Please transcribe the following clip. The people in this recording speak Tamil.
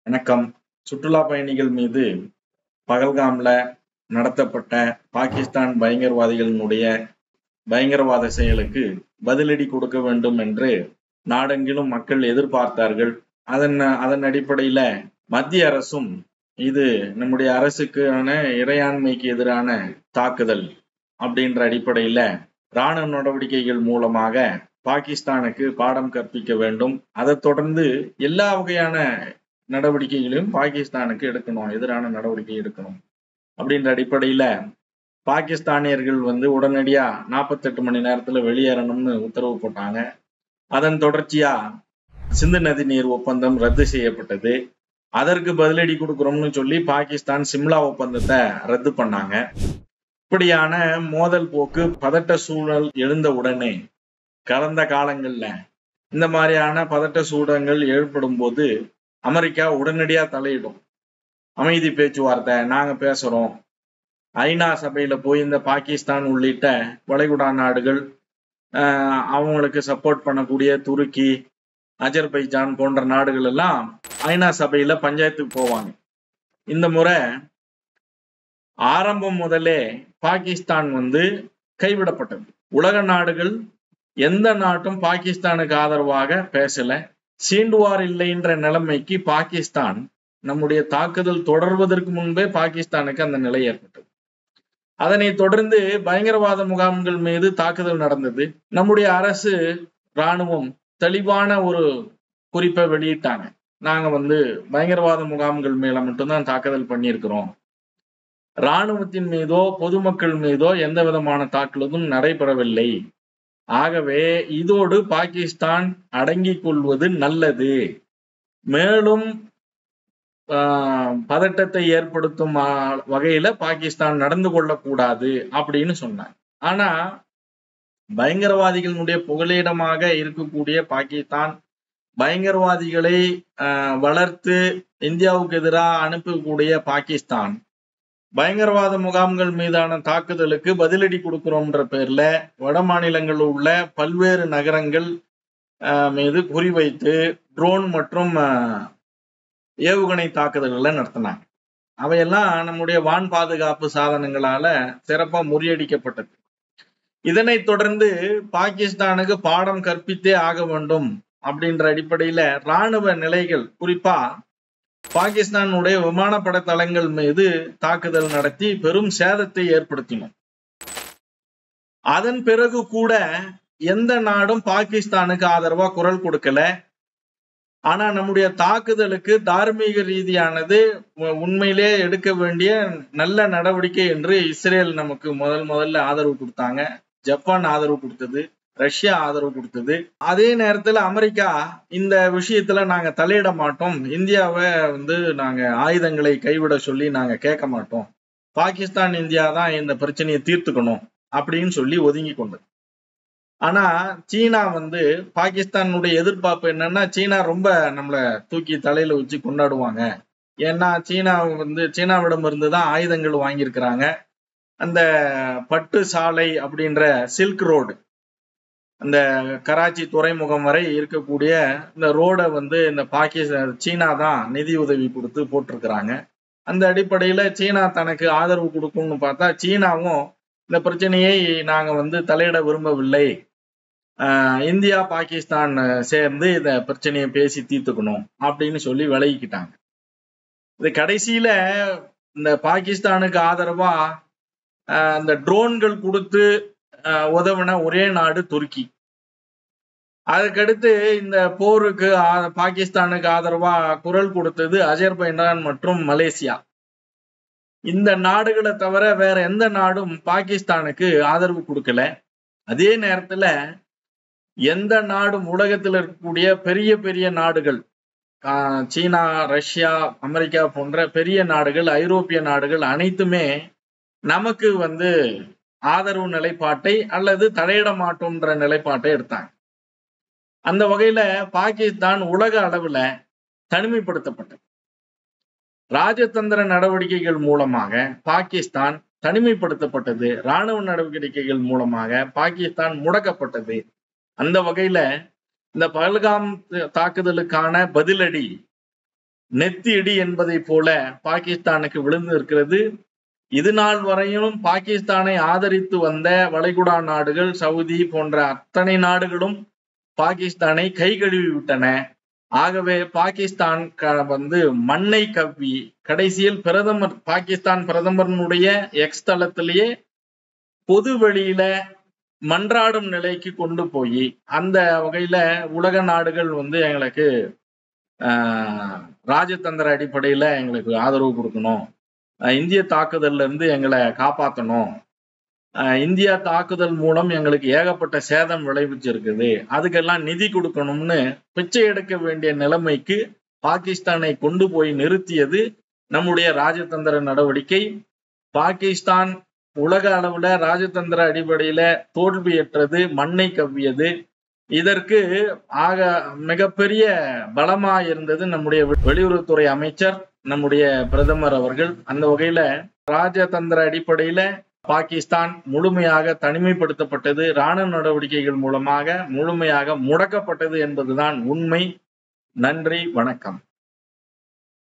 வணக்கம். சுற்றுலா பயணிகள் மீது பகல்காம்ல நடத்தப்பட்ட பாகிஸ்தான் பயங்கரவாதிகளினுடைய பயங்கரவாத செயலுக்கு பதிலடி கொடுக்க வேண்டும் என்று நாடெங்கிலும் மக்கள் எதிர்பார்த்தார்கள். அதன் அடிப்படையில மத்திய அரசும் இது நம்முடைய அரசுக்கான இறையாண்மைக்கு எதிரான தாக்குதல் அப்படின்ற அடிப்படையில ராணுவ நடவடிக்கைகள் மூலமாக பாகிஸ்தானுக்கு பாடம் கற்பிக்க வேண்டும். அதைத் தொடர்ந்து எல்லா வகையான நடவடிக்கைகளையும் பாகிஸ்தானுக்கு எடுக்கணும், எதிரான நடவடிக்கை எடுக்கணும் அப்படின்ற அடிப்படையில பாகிஸ்தானியர்கள் உடனடியா 48 மணி நேரத்துல வெளியேறணும்னு உத்தரவு போட்டாங்க. அதன் தொடர்ச்சியா சிந்து நதி நீர் ஒப்பந்தம் ரத்து செய்யப்பட்டது. அதற்கு பதிலடி கொடுக்கிறோம்னு சொல்லி பாகிஸ்தான் சிம்லா ஒப்பந்தத்தை ரத்து பண்ணாங்க. இப்படியான மோதல் போக்கு, பதட்ட சூழல் எழுந்த உடனே கடந்த காலங்கள்ல இந்த மாதிரியான பதட்ட சூழல்கள் ஏற்படும் போது அமெரிக்கா உடனடியா தலையிடும். அமைதி பேச்சுவார்த்தை நாங்க பேசுறோம். ஐநா சபையில போய் இந்த பாகிஸ்தான் உள்ளிட்ட வளைகுடா நாடுகள், அவங்களுக்கு சப்போர்ட் பண்ணக்கூடிய துருக்கி, அஜர்பைஜான் போன்ற நாடுகள் எல்லாம் ஐநா சபையில பஞ்சாயத்துக்கு போவாங்க. இந்த முறை ஆரம்பம் முதலே பாகிஸ்தான் கைவிடப்பட்டது. உலக நாடுகள் எந்த நாட்டும் பாகிஸ்தானுக்கு ஆதரவாக பேசல. சீண்டுவார் இல்லைன்ற நிலைமைக்கு பாகிஸ்தான், நம்முடைய தாக்குதல் தொடர்வதற்கு முன்பே பாகிஸ்தானுக்கு அந்த நிலை ஏற்பட்டது. அதனை தொடர்ந்து பயங்கரவாத முகாம்கள் மீது தாக்குதல் நடந்தது. நம்முடைய அரசு இராணுவம் தெளிவான ஒரு குறிப்பை வெளியிட்டாங்க. நாங்க பயங்கரவாத முகாம்கள் மேல மட்டும்தான் தாக்குதல் பண்ணியிருக்கிறோம். இராணுவத்தின் மீதோ பொதுமக்கள் மீதோ எந்த விதமான தாக்குதலும் நடைபெறவில்லை. ஆகவே இதோடு பாகிஸ்தான் அடங்கிக் கொள்வது நல்லது. மேலும் பதட்டத்தை ஏற்படுத்தும் வகையில பாகிஸ்தான் நடந்து கொள்ளக்கூடாது அப்படின்னு சொன்னாங்க. ஆனா பயங்கரவாதிகளுடைய புகலிடமாக இருக்கக்கூடிய பாகிஸ்தான், பயங்கரவாதிகளை வளர்த்து இந்தியாவுக்கு எதிராக அனுப்பக்கூடிய பாகிஸ்தான், பயங்கரவாத முகாம்கள் மீதான தாக்குதலுக்கு பதிலடி கொடுக்கிறோம்ன்ற பேர்ல வட மாநிலங்களில் உள்ள பல்வேறு நகரங்கள் மீது குறிவைத்து ட்ரோன் மற்றும் ஏவுகணை தாக்குதல்களை நடத்தினாங்க. அவையெல்லாம் நம்முடைய வான் பாதுகாப்பு சாதனங்களால சிறப்பா முறியடிக்கப்பட்டது. இதனை தொடர்ந்து பாகிஸ்தானுக்கு பாடம் கற்பித்தே ஆக வேண்டும் அப்படின்ற அடிப்படையில இராணுவ நிலைகள், குறிப்பா பாகிஸ்தானுடைய விமானப்படை தளங்கள் மீது தாக்குதல் நடத்தி பெரும் சேதத்தை ஏற்படுத்தினோம். அதன் பிறகு கூட எந்த நாடும் பாகிஸ்தானுக்கு ஆதரவா குரல் கொடுக்கல. ஆனா நம்முடைய தாக்குதலுக்கு தார்மீக ரீதியானது உண்மையிலே எடுக்க வேண்டிய நல்ல நடவடிக்கை என்று இஸ்ரேல் நமக்கு முதல்ல ஆதரவு கொடுத்தாங்க. ஜப்பான் ஆதரவு கொடுத்தது, ரஷ்யா ஆதரவு கொடுத்தது. அதே நேரத்துல அமெரிக்கா இந்த விஷயத்துல நாங்க தலையிட மாட்டோம், இந்தியாவை நாங்க ஆயுதங்களை கைவிட சொல்லி நாங்க கேட்க மாட்டோம், பாகிஸ்தான் இந்தியா தான் இந்த பிரச்சனையை தீர்த்துக்கணும் அப்படின்னு சொல்லி ஒதுங்கி கொண்டது. ஆனா சீனா பாகிஸ்தானுடைய எதிர்பார்ப்பு என்னன்னா, சீனா ரொம்ப நம்மள தூக்கி தலையில வச்சு கொண்டாடுவாங்க. ஏன்னா சீனாவிடம் இருந்துதான் ஆயுதங்கள் வாங்கியிருக்கிறாங்க. அந்த பட்டு சாலை அப்படின்ற சில்க் ரோடு, அந்த கராச்சி துறைமுகம் வரை இருக்கக்கூடிய இந்த ரோடை இந்த சீனா தான் நிதி உதவி கொடுத்து போட்டிருக்கிறாங்க. அந்த அடிப்படையில சீனா தனக்கு ஆதரவு கொடுக்கும்னு பார்த்தா, சீனாவும் இந்த பிரச்சனையை நாங்க தலையிட விரும்பவில்லை, இந்தியா பாகிஸ்தான் சேர்ந்து இந்த பிரச்சனையை பேசி தீர்த்துக்கணும் அப்படின்னு சொல்லி விலகிக்கிட்டாங்க. இது கடைசியில இந்த பாகிஸ்தானுக்கு ஆதரவா இந்த ட்ரோன்கள் கொடுத்து உதவின ஒரே நாடு துருக்கி. அதுக்கடுத்து இந்த போருக்கு பாகிஸ்தானுக்கு ஆதரவா குரல் கொடுத்தது அஜர்பைஜான் மற்றும் மலேசியா. இந்த நாடுகளை தவிர வேற எந்த நாடும் பாகிஸ்தானுக்கு ஆதரவு கொடுக்கல. அதே நேரத்துல எந்த நாடும் உலகத்தில் இருக்கக்கூடிய பெரிய பெரிய நாடுகள், சீனா, ரஷ்யா, அமெரிக்கா போன்ற பெரிய நாடுகள், ஐரோப்பிய நாடுகள் அனைத்துமே நமக்கு ஆதரவு நிலைப்பாட்டை அல்லது தலையிட மாட்டோம்ன்ற நிலைப்பாட்டை எடுத்தாங்க. அந்த வகையில பாகிஸ்தான் உலக அளவுல தனிமைப்படுத்தப்பட்டது. ராஜதந்திர நடவடிக்கைகள் மூலமாக பாகிஸ்தான் தனிமைப்படுத்தப்பட்டது. இராணுவ நடவடிக்கைகள் மூலமாக பாகிஸ்தான் முடக்கப்பட்டது. அந்த வகையில இந்த பஹல்காம் தாக்குதலுக்கான பதிலடி நெத்தி இடி என்பதை போல பாகிஸ்தானுக்கு விழுந்து இருக்கிறது. இது நாள் வரையிலும் பாகிஸ்தானை ஆதரித்து வந்த வளைகுடா நாடுகள், சவுதி போன்ற அத்தனை நாடுகளும் பாகிஸ்தானை கை கழுவி விட்டன. ஆகவே பாகிஸ்தான் மண்ணை கவ்வி கடைசியில் பாகிஸ்தான் பிரதமருடைய எக்ஸ் தளத்திலேயே பொது வெளியில மன்றாடும் நிலைக்கு கொண்டு போய் அந்த வகையில உலக நாடுகள் எங்களுக்கு ராஜதந்திர அடிப்படையில எங்களுக்கு ஆதரவு கொடுக்கணும், இந்திய தாக்குதல்ல இருந்து எங்களை காப்பாற்றணும், இந்தியா தாக்குதல் மூலம் எங்களுக்கு ஏகப்பட்ட சேதம் விளைவிச்சிருக்குது, அதுக்கெல்லாம் நிதி கொடுக்கணும்னு பிச்சை எடுக்க வேண்டிய நிலைமைக்கு பாகிஸ்தானை கொண்டு போய் நிறுத்தியது நம்முடைய ராஜதந்திர நடவடிக்கை. பாகிஸ்தான் உலக அளவுல ராஜதந்திர அடிப்படையில தோல்வியற்றது, மண்ணை கவ்வியது. இதற்கு மிகப்பெரிய பலமா இருந்தது நம்முடைய வெளியுறவுத்துறை அமைச்சர், நம்முடைய பிரதமர் அவர்கள். அந்த வகையில ராஜதந்திர அடிப்படையில பாகிஸ்தான் முழுமையாக தனிமைப்படுத்தப்பட்டது, இராணுவ நடவடிக்கைகள் மூலமாக முழுமையாக முடக்கப்பட்டது என்பதுதான் உண்மை. நன்றி, வணக்கம்.